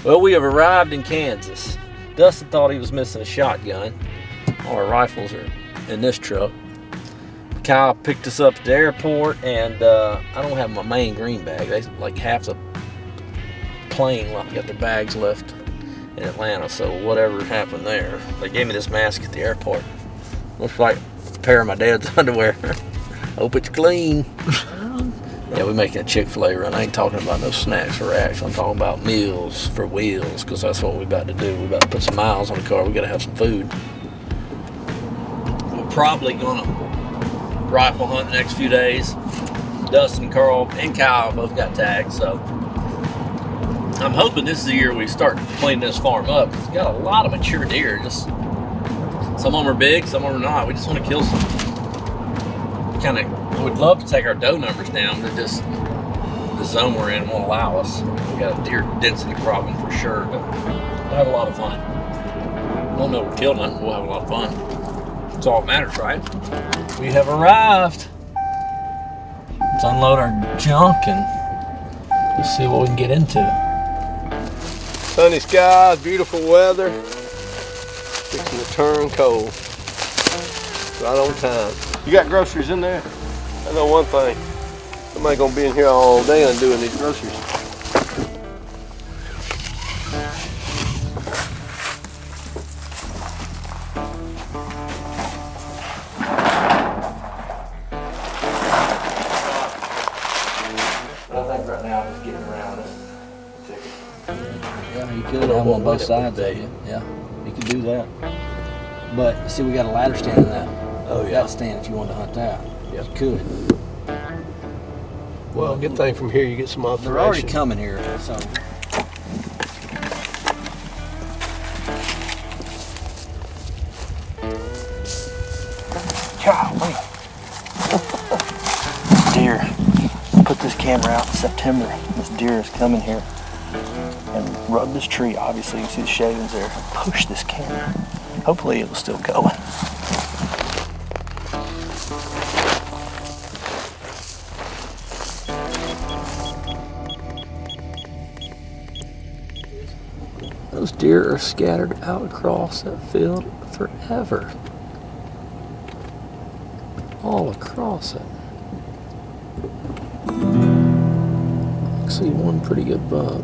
Well, we have arrived in Kansas. Dustin thought he was missing a shotgun. All our rifles are in this truck. Kyle picked us up at the airport, and I don't have my main green bag. They like half the plane got their bags left in Atlanta, so whatever happened there. They gave me this mask at the airport. Looks like a pair of my dad's underwear. Hope it's clean. Yeah, we're making a Chick-fil-A run. I ain't talking about no snacks or racks. I'm talking about meals for wheels, because that's what we're about to do. We're about to put some miles on the car. We got to have some food. We're probably going to rifle hunt the next few days. Dustin, Carl, and Kyle both got tagged, so I'm hoping this is the year we start cleaning this farm up. It's got a lot of mature deer. Just some of them are big, some of them are not. We just want to kill some. Kind of would love to take our doe numbers down, but just the zone we're in won't allow us. We got a deer density problem for sure, but we'll have a lot of fun. We'll know we're killing them. We'll have a lot of fun. That's all that matters, right? We have arrived. Let's unload our junk and let's see what we can get into. Sunny skies, beautiful weather. Fixing to turn cold. Right on time. You got groceries in there? I know one thing. Somebody gonna be in here all day undoing these groceries. But I think right now I'm just getting around this ticket. Yeah, you could have them on both sides of you. Yeah, you could do that. But see, we got a ladder stand in that. Oh yeah. That stand if you wanted to hunt that. Yeah. You could. Well, good thing from here you get some observation. They're already coming here, so. Golly. Deer. Put this camera out in September. This deer is coming here and rub this tree. Obviously, you can see the shavings there. Push this camera. Hopefully, it will still go. Those deer are scattered out across that field forever. All across it. I see one pretty good buck.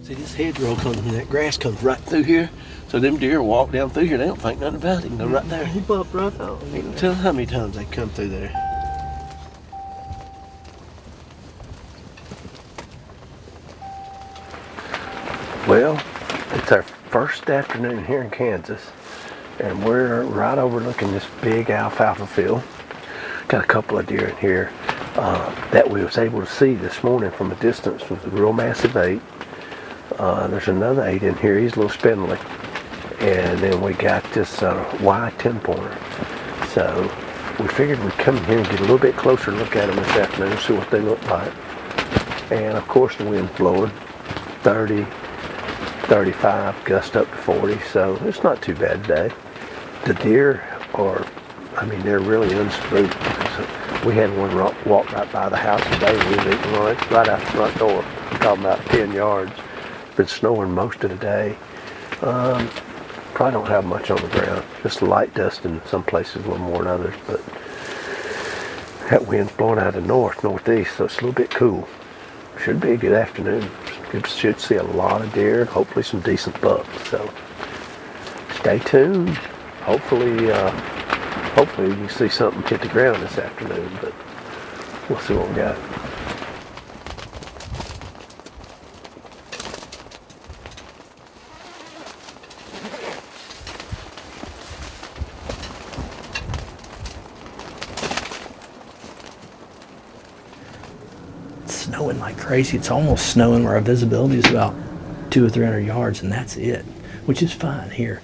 See, this hedgerow comes and that grass comes right through here. So them deer walk down through here. They don't think nothing about it. They can go right there. He popped right out. You can tell how many times they come through there. Well, it's our first afternoon here in Kansas, and we're right overlooking this big alfalfa field. Got a couple of deer in here that we was able to see this morning from a distance with a real massive 8. There's another 8 in here. He's a little spindly. And then we got this wide 10-pointer. So we figured we'd come in here and get a little bit closer look at them this afternoon, see what they look like. And of course the wind's blowing 30, 35, gust up to 40, so it's not too bad today. The deer are, I mean, they're really unspooked. So we had one walk right by the house today. We was eating lunch right out the front door. I'm talking about 10 yards. It's been snowing most of the day. Probably don't have much on the ground. Just light dust in some places a little more than others, but that wind's blowing out of the northeast, so it's a little bit cool. Should be a good afternoon. Should see a lot of deer and hopefully some decent bucks. So stay tuned. Hopefully you see something hit the ground this afternoon, but we'll see what we got. Snowing like crazy. It's almost snowing where our visibility is about 200 or 300 yards, and that's it, which is fine here.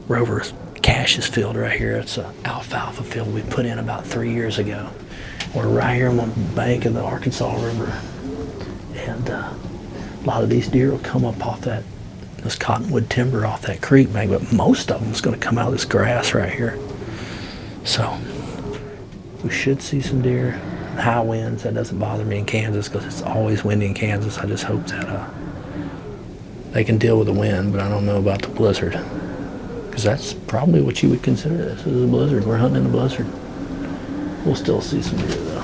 Rover's Cassius field right here. It's an alfalfa field we put in about 3 years ago. We're right here on the bank of the Arkansas River, and a lot of these deer will come up off this cottonwood timber off that creek bank, but most of them is going to come out of this grass right here. So we should see some deer. High winds, that doesn't bother me in Kansas because it's always windy in Kansas. I just hope that they can deal with the wind, but I don't know about the blizzard. Because that's probably what you would consider this is a blizzard. We're hunting in a blizzard. We'll still see some deer though.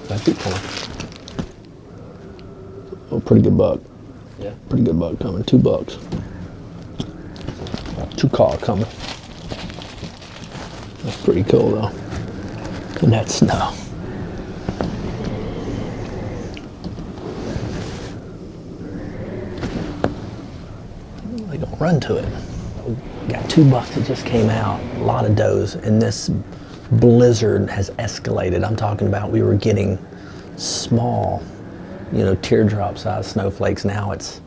That's a point. Oh, pretty good buck. Yeah. Pretty good buck coming. 2 bucks. 2 call coming. That's pretty cool though. And that snow. They gonna run to it. Got 2 bucks that just came out. A lot of does, and this blizzard has escalated. I'm talking about we were getting small, teardrop sized snowflakes. Now it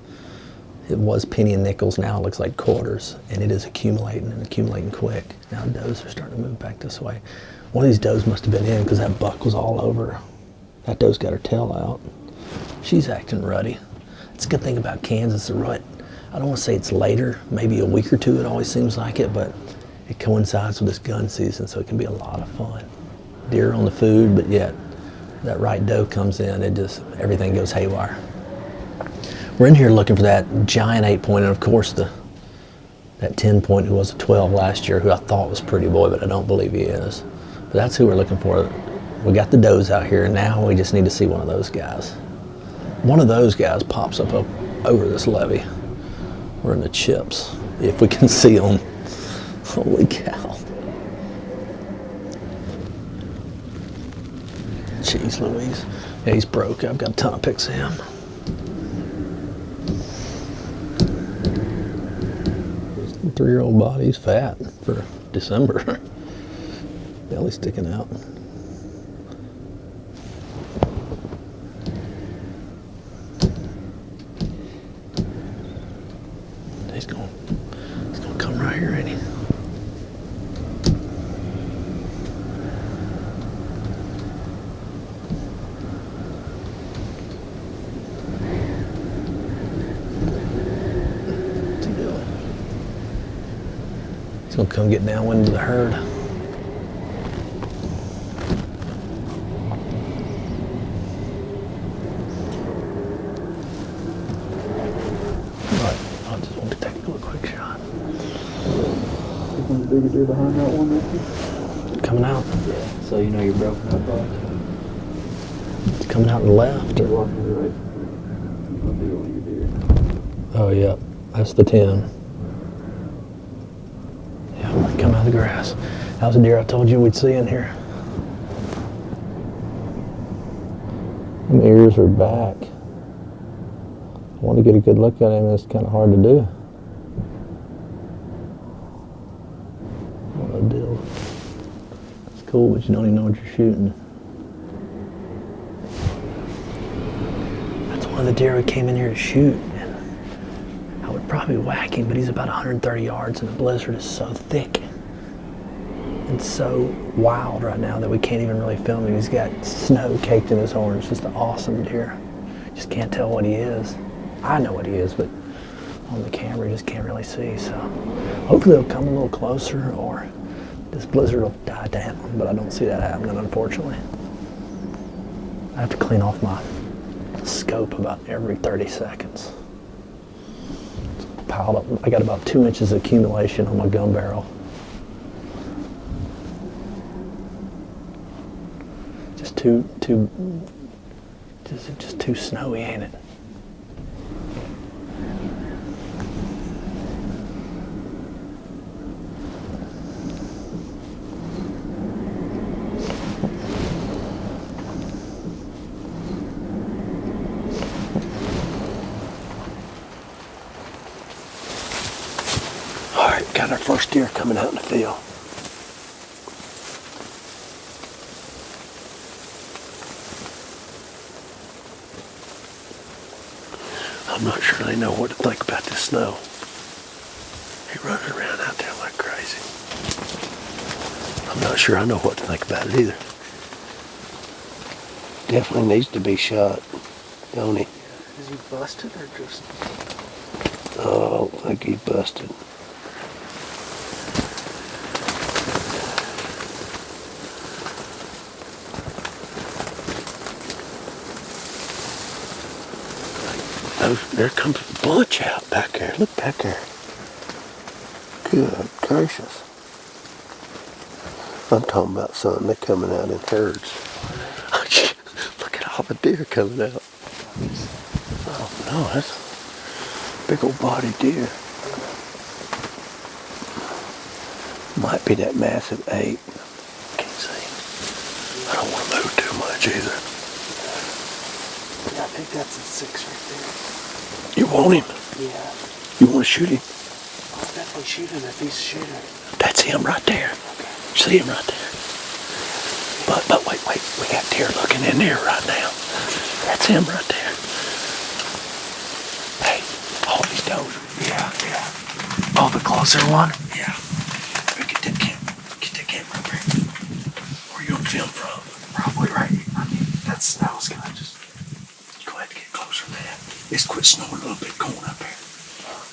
was penny and nickels. Now it looks like quarters, and it is accumulating and accumulating quick. Now does are starting to move back this way. One of these does must have been in because that buck was all over. That doe's got her tail out. She's acting ruddy. It's a good thing about Kansas. The rut, I don't want to say it's later, maybe a week or two. It always seems like it, but it coincides with this gun season, so it can be a lot of fun. Deer on the food, but yet that right doe comes in, everything goes haywire. We're in here looking for that giant 8-point, and of course that 10-point who was a 12 last year, who I thought was Pretty Boy, but I don't believe he is. But that's who we're looking for. We got the does out here, and now we just need to see one of those guys. One of those guys pops up over this levee. We're in the chips, if we can see them. Holy cow. Jeez Louise. Yeah, he's broke. I've got a ton of pics of him. His 3-year-old body's fat for December. Belly sticking out. He's gonna come right here, ain't he? He's gonna come get downwind to the herd. But I just want to take a quick shot. One of the bigger deer behind that one, maybe? Coming out. Yeah. So you know you're broken up box. It's coming out to the left. You're Or, walking to the right. I'll do one of your deer. oh yeah, that's the 10. Yeah, come out of the grass. That was a deer I told you we'd see in here. Them ears are back. I want to get a good look at him. It's kind of hard to do. What a deal. It's cool, but you don't even know what you're shooting. That's one of the deer we came in here to shoot. And I would probably whack him, but he's about 130 yards, and the blizzard is so thick and so wild right now that we can't even really film him. He's got snow caked in his horns. Just an awesome deer. Just can't tell what he is. I know what he is, but on the camera you just can't really see. So hopefully they'll come a little closer, or this blizzard will die down, but I don't see that happening, unfortunately. I have to clean off my scope about every 30 seconds. It's piled up. I got about 2 inches of accumulation on my gun barrel. Just too snowy, ain't it? All right, got our first deer coming out in the field. I'm not sure they know what to think about this snow. They're running around out there like crazy. I'm not sure I know what to think about it either. Definitely needs to be shot, don't he? Is he busted or just? Oh, I don't think he's busted. there comes a bunch out back there. Look back there. Good gracious. I'm talking about, son, they're coming out in herds. Look at all the deer coming out. Oh no, that's a big old body deer. Might be that massive 8. Can't see. I don't want to move too much either. Yeah, I think that's a 6 right there. You want him? Yeah. You want to shoot him? I'll definitely shoot him if he's shooting. That's him right there. Okay. See him right there. But wait, we got deer looking in there right now. That's him right there. Hey, hold these doors. Yeah. Oh, the closer one? Yeah. Get that camera up here. Where you gonna film from? Probably right. I mean, that snow's gonna just... Go ahead and get closer, man. It's quit snowing a little bit. Going up here.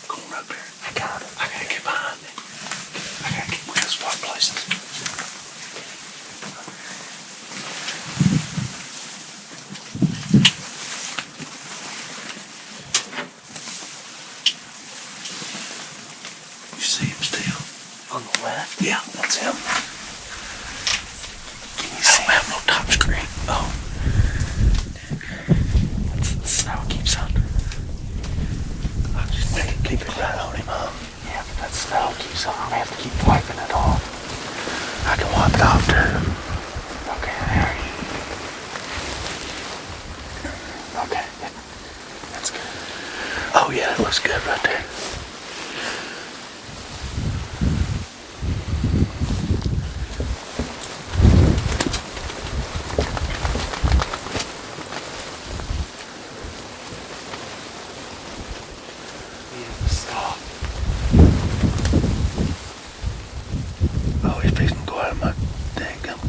Going up here. I got it. I gotta get behind me. We gotta swap places. You see him still? On the left? Yeah, that's him. Can you I see don't have no top screen. Oh. the snow keeps on? I'll just keep it right on him, huh? Yeah, but that snow keeps on. I have to keep wiping it off. I can wipe it off too. Okay, there you Okay, that's good. Oh yeah, it looks good right there. We have to stop. Oh, he's fixing to go out of my daggum.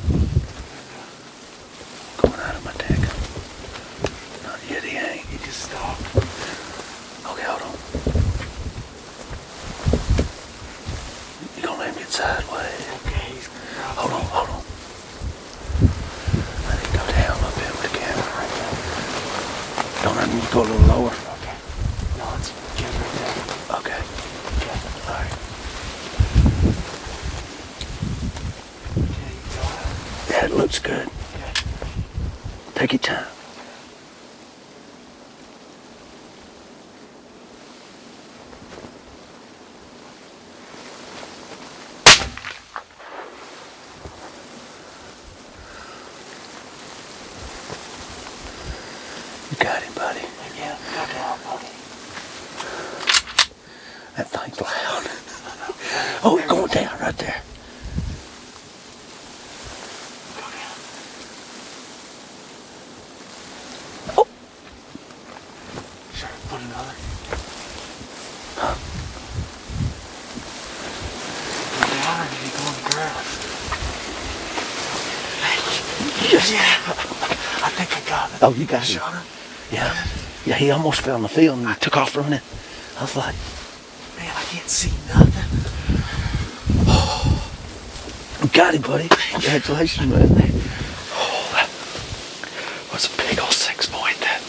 Going out of my daggum. Not yet, he ain't. He just stopped. Okay, hold on. You gonna let me get sideways? Okay, he's Hold on. I need to go down a little bit with the camera. Don't I need to go a little lower? Okay. No, it's good right there. Okay. Okay. Alright. Okay, you go ahead. Yeah, it looks good. Okay. Take your time. You got him, buddy. Yeah, go down, buddy. That thing's loud. Oh, it's going down right there. Go down. Oh. Sure, put another. Go down or did he go on the grass? Yes. Yeah. I think I got it. Oh, you got him. Shot him. Yeah. Yeah, he almost fell in the field and he took off running. I was like, Man, I can't see nothing. you got him, buddy. Congratulations, man. Oh, that was a big old 6-point that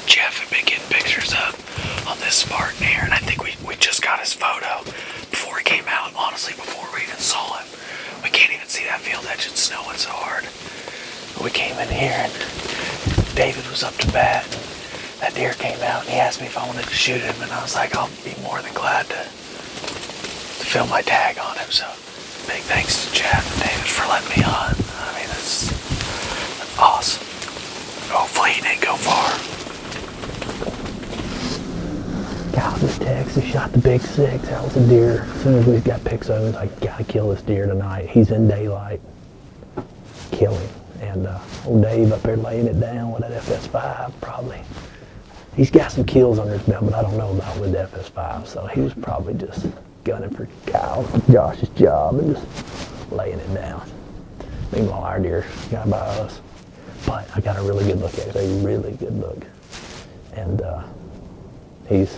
Jeff had been getting pictures of on this Spartan here. And I think we just got his photo before he came out, honestly, before we even saw him. We can't even see that field edge. It's snowing so hard. We came in here and David was up to bat. And that deer came out and he asked me if I wanted to shoot him. And I was like, I'll be more than glad to film my tag on him. So big thanks to Jeff and David for letting me on. I mean, it's awesome. Hopefully he didn't go far. Got this text, he shot the big 6. That was a deer. As soon as we got pics of him, I gotta kill this deer tonight. He's in daylight. Kill him. And old Dave up there laying it down with that FS5 probably. He's got some kills under his belt, but I don't know about with the FS5. So he was probably just gunning for Josh's job and just laying it down. Meanwhile, our deer got by us. But I got a really good look at it, a really good look. And he's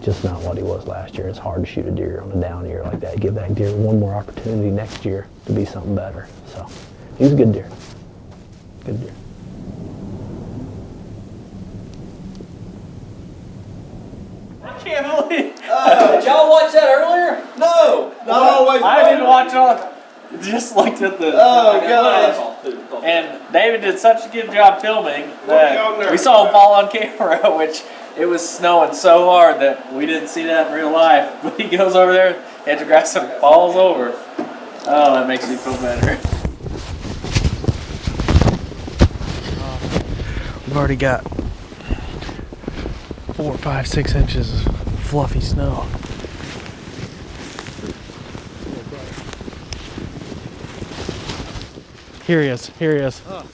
just not what he was last year. It's hard to shoot a deer on a down year like that. Give that deer one more opportunity next year to be something better. So he's a good deer. Good deer. I can't believe. Did y'all watch that earlier? No, not always. I didn't watch all. Just looked at the. Oh, God. And David did such a good job filming that we saw him fall on camera, which it was snowing so hard that we didn't see that in real life. But he goes over there, edge of grass, and falls over. Oh, that makes me feel better. We've already got 4, 5, 6 inches of fluffy snow. Here he is, here he is. Oh.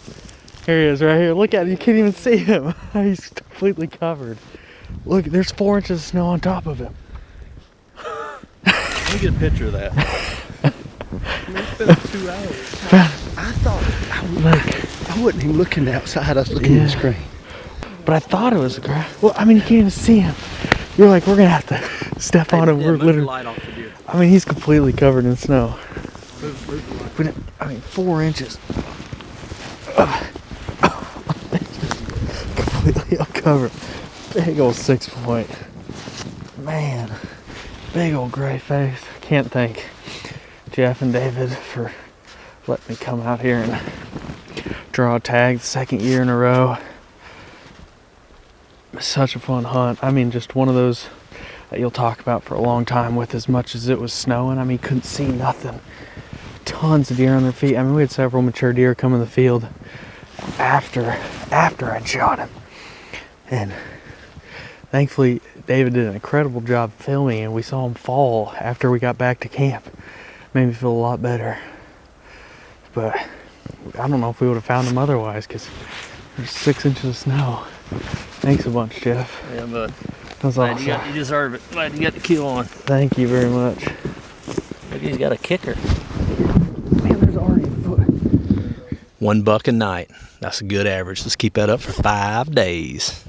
Here he is, right here. Look at him, you can't even see him. He's completely covered. Look, there's 4 inches of snow on top of him. Let me get a picture of that. It's been 2 hours. I thought, I wasn't even looking outside, I was looking at the screen. But I thought it was the grass. Well, I mean, you can't even see him. You're like, we're gonna have to step on him. We're literally. I mean, he's completely covered in snow. I mean, 4 inches. Completely uncovered. Big old 6-point. Man, big old gray face. Can't thank Jeff and David for letting me come out here and draw a tag the 2nd year in a row. Such a fun hunt. I mean, just one of those that you'll talk about for a long time with, as much as it was snowing. I mean, couldn't see nothing. Tons of deer on their feet. I mean, we had several mature deer come in the field after I'd shot him. And thankfully, David did an incredible job filming, and we saw him fall after we got back to camp. Made me feel a lot better. But I don't know if we would have found him otherwise, because there's 6 inches of snow. Thanks a bunch, Jeff. Yeah, bud. That was awesome. You deserve it. Glad you got the kill on. Thank you very much. Look, he's got a kicker. Man, there's already a foot. $1 a night. That's a good average. Let's keep that up for 5 days.